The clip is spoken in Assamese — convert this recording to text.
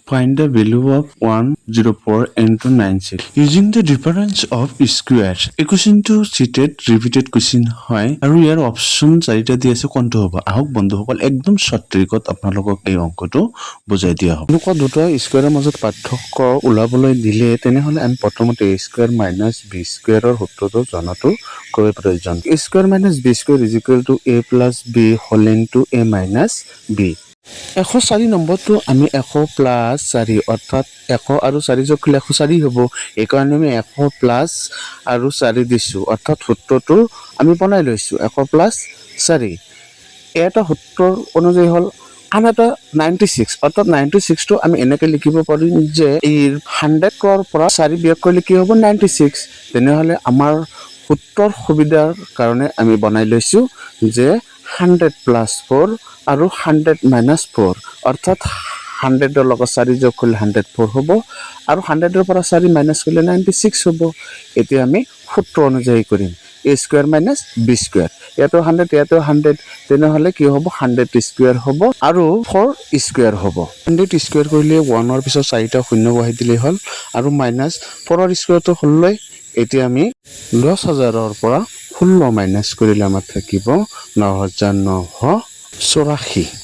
Find the value of 104 into 96 using the difference of squares. এই কুৱেশ্যনটো চিটেড ৰিপিটেড কুৱেশ্যন হয় আৰু ইয়াৰ অপশ্যন চাৰিটা দি আছে কোনটো হ'ব। আহক বন্ধুসকল একদম শ্বৰ্ট ট্ৰিকত আপোনালোকক এই অংকটো বুজাই দিয়া হ'ব। এনেকুৱা দুটা স্কুৱেৰৰ মাজত পাৰ্থক্য ওলাবলৈ দিলে তেনেহ'লে আমি প্ৰথমতে a স্কুৱেৰ মাইনাছ b স্কুৱেৰৰ সূত্ৰটো জনাটো খুবেই প্ৰয়োজন। a square minus b square is equal to a plus b whole into a minus b। 104 নম্বৰটো আমি 100 প্লাছ 4 অৰ্থাৎ 100 আৰু 4 যোগ কৰিলে 104 হ'ব। এইকাৰণে আমি 100 প্লাছ আৰু 4 দিছোঁ অৰ্থাৎ সূত্ৰটো আমি বনাই লৈছোঁ 100 প্লাছ 4। এটা সূত্ৰৰ অনুযায়ী হ'ল আন এটা 96 অৰ্থাৎ 96টো আমি এনেকৈ লিখিব পাৰিম যে এই 100ৰ পৰা 4 বিয়োগ কৰিলে কি হ'ব 96। তেনেহ'লে আমাৰ সূত্ৰৰ সুবিধাৰ কাৰণে আমি বনাই লৈছোঁ যে 100 প্লাছ 4 আৰু 100 মাইনাছ 4 অৰ্থাৎ 100ৰ লগত 4 যোগ কৰিলে 104 হ'ব আৰু 100ৰ পৰা 4 মাইনাছ কৰিলে 96 হ'ব। এতিয়া আমি সূত্ৰ অনুযায়ী কৰিম a square minus b square. ইয়াতো 100 ইয়াতো 100 তেনেহ'লে কি হ'ব 100 স্কুৱেৰ হ'ব আৰু 4 স্কুৱেৰ হ'ব। 100 স্কুৱেৰ কৰিলে 1ৰ পিছত 4টা শূন্য বহাই দিলেই হ'ল আৰু মাইনাছ 4ৰ স্কুৱেৰটো 16। এতিয়া আমি 10,000ৰ পৰা 16 মাইনাছ কৰিলে আমাৰ থাকিব 9,984।